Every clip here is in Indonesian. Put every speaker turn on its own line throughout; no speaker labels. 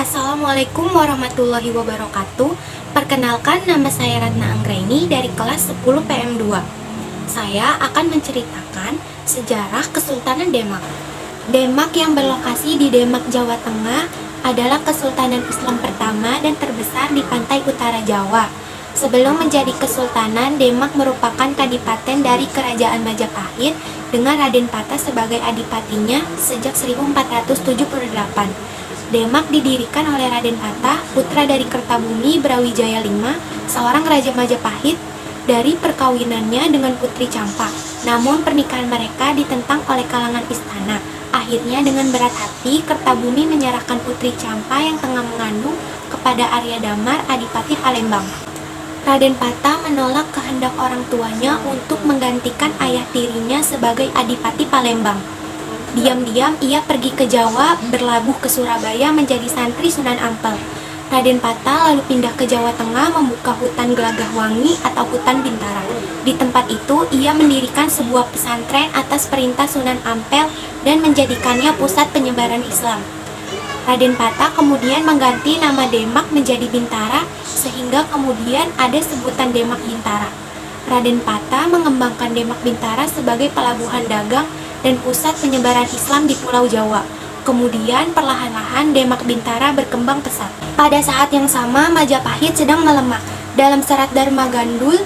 Assalamualaikum warahmatullahi wabarakatuh. Perkenalkan, nama saya Ratna Anggraini dari kelas 10 PM2. Saya akan menceritakan sejarah Kesultanan Demak. Demak yang berlokasi di Demak, Jawa Tengah adalah kesultanan Islam pertama dan terbesar di pantai utara Jawa. Sebelum menjadi kesultanan, Demak merupakan kadipaten dari Kerajaan Majapahit dengan Raden Patah sebagai adipatinya sejak 1478. Demak didirikan oleh Raden Patah, putra dari Kertabumi Brawijaya V, seorang raja Majapahit, dari perkawinannya dengan Putri Campa. Namun pernikahan mereka ditentang oleh kalangan istana. Akhirnya dengan berat hati, Kertabumi menyerahkan Putri Campa yang tengah mengandung kepada Arya Damar, Adipati Palembang. Raden Patah menolak kehendak orang tuanya untuk menggantikan ayah tirinya sebagai Adipati Palembang. Diam-diam ia pergi ke Jawa, berlabuh ke Surabaya menjadi santri Sunan Ampel. Raden Patah lalu pindah ke Jawa Tengah membuka hutan Gelagah Wangi atau hutan Bintara. Di tempat itu ia mendirikan sebuah pesantren atas perintah Sunan Ampel dan menjadikannya pusat penyebaran Islam. Raden Patah kemudian mengganti nama Demak menjadi Bintara sehingga kemudian ada sebutan Demak Bintara. Raden Patah mengembangkan Demak Bintara sebagai pelabuhan dagang dan pusat penyebaran Islam di Pulau Jawa. Kemudian perlahan-lahan Demak Bintara berkembang pesat. Pada saat yang sama Majapahit sedang melemah. Dalam serat Dharma Gandul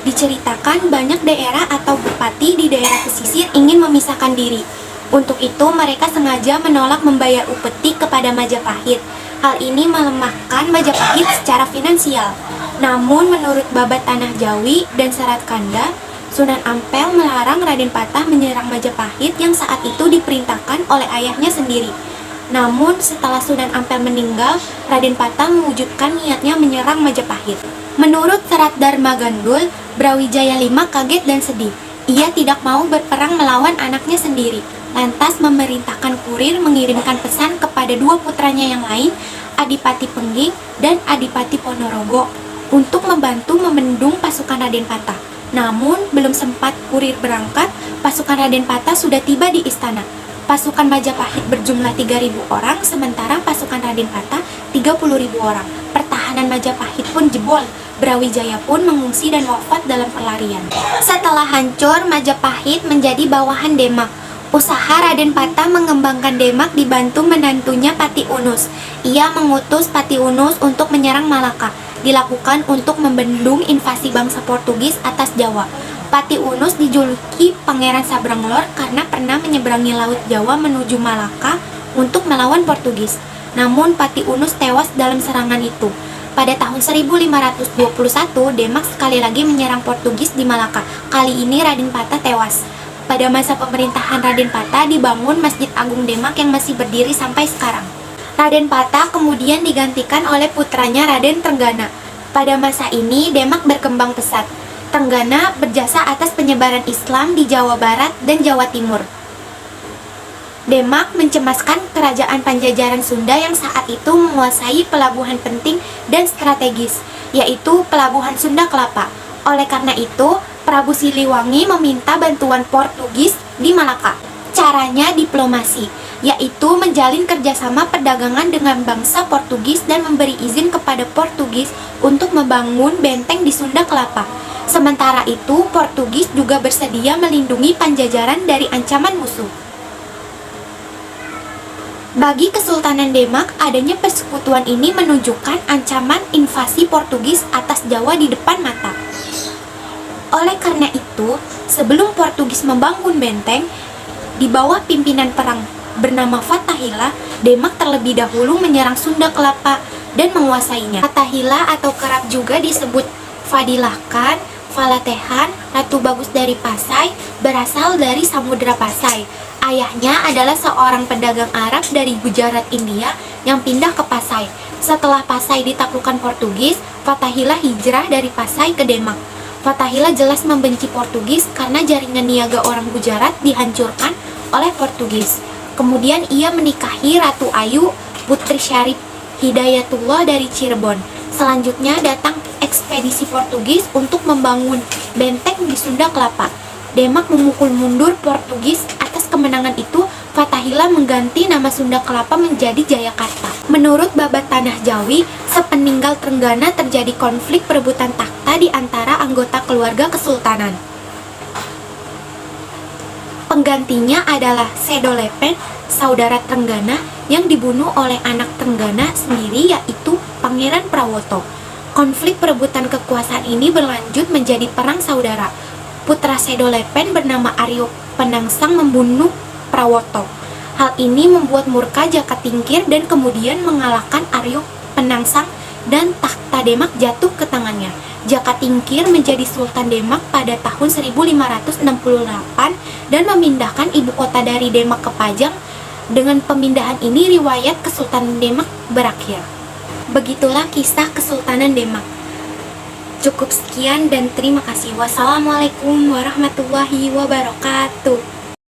diceritakan banyak daerah atau bupati di daerah pesisir ingin memisahkan diri. Untuk itu mereka sengaja menolak membayar upeti kepada Majapahit. Hal ini melemahkan Majapahit secara finansial. Namun menurut Babat Tanah Jawi dan Serat Kanda, Sunan Ampel melarang Raden Patah menyerang Majapahit yang saat itu diperintahkan oleh ayahnya sendiri. Namun setelah Sunan Ampel meninggal, Raden Patah mewujudkan niatnya menyerang Majapahit. Menurut Serat Dharma Gandul, Brawijaya V kaget dan sedih. Ia tidak mau berperang melawan anaknya sendiri. Lantas memerintahkan kurir mengirimkan pesan kepada dua putranya yang lain, Adipati Pengging dan Adipati Ponorogo, untuk membantu membendung pasukan Raden Patah. Namun, belum sempat kurir berangkat, pasukan Raden Patah sudah tiba di istana. Pasukan Majapahit berjumlah 3.000 orang, sementara pasukan Raden Patah 30.000 orang. Pertahanan Majapahit pun jebol. Brawijaya pun mengungsi dan wafat dalam pelarian. Setelah hancur, Majapahit menjadi bawahan Demak. Usaha Raden Patah mengembangkan Demak dibantu menantunya Pati Unus. Ia mengutus Pati Unus untuk menyerang Malaka. Dilakukan untuk membendung invasi bangsa Portugis atas Jawa. Pati Unus dijuluki Pangeran Sabranglor karena pernah menyeberangi Laut Jawa menuju Malaka untuk melawan Portugis. Namun Pati Unus tewas dalam serangan itu. Pada tahun 1521, Demak sekali lagi menyerang Portugis di Malaka. Kali ini Raden Patah tewas. Pada masa pemerintahan Raden Patah dibangun Masjid Agung Demak yang masih berdiri sampai sekarang. Raden Patah kemudian digantikan oleh putranya Raden Trenggana. Pada masa ini Demak berkembang pesat. Trenggana berjasa atas penyebaran Islam di Jawa Barat dan Jawa Timur. Demak mencemaskan kerajaan Panjajaran Sunda yang saat itu menguasai pelabuhan penting dan strategis, yaitu Pelabuhan Sunda Kelapa. Oleh karena itu, Prabu Siliwangi meminta bantuan Portugis di Malaka. Caranya diplomasi, yaitu menjalin kerjasama perdagangan dengan bangsa Portugis dan memberi izin kepada Portugis untuk membangun benteng di Sunda Kelapa. Sementara itu, Portugis juga bersedia melindungi Panjajaran dari ancaman musuh. Bagi Kesultanan Demak, adanya persekutuan ini menunjukkan ancaman invasi Portugis atas Jawa di depan mata. Oleh karena itu, sebelum Portugis membangun benteng, di bawah pimpinan perang bernama Fathahillah, Demak terlebih dahulu menyerang Sunda Kelapa dan menguasainya. Fathahillah atau kerap juga disebut Fadilah Khan, Falatehan, Ratu Bagus dari Pasai, berasal dari Samudra Pasai. Ayahnya adalah seorang pedagang Arab dari Gujarat, India yang pindah ke Pasai. Setelah Pasai ditaklukkan Portugis, Fathahillah hijrah dari Pasai ke Demak. Fathahillah jelas membenci Portugis karena jaringan niaga orang Gujarat dihancurkan oleh Portugis. Kemudian ia menikahi Ratu Ayu, putri Syarif Hidayatullah dari Cirebon. Selanjutnya datang ekspedisi Portugis untuk membangun benteng di Sunda Kelapa. Demak memukul mundur Portugis. Atas kemenangan itu, Fatahillah mengganti nama Sunda Kelapa menjadi Jayakarta. Menurut Babat Tanah Jawi, sepeninggal Trenggana terjadi konflik perebutan takhta di antara anggota keluarga kesultanan. Penggantinya adalah Sedolepen, saudara Trenggana yang dibunuh oleh anak Trenggana sendiri yaitu Pangeran Prawoto. Konflik perebutan kekuasaan ini berlanjut menjadi perang saudara. Putra Sedolepen bernama Aryo Penangsang membunuh Prawoto. Hal ini membuat murka Jakatingkir dan kemudian mengalahkan Aryo Penangsang dan takhta Demak jatuh ke tangannya. Jakatingkir menjadi Sultan Demak pada tahun 1568 dan memindahkan ibu kota dari Demak ke Pajang. Dengan pemindahan ini riwayat Kesultanan Demak berakhir. Begitulah kisah Kesultanan Demak. Cukup sekian dan terima kasih. Wassalamualaikum warahmatullahi wabarakatuh.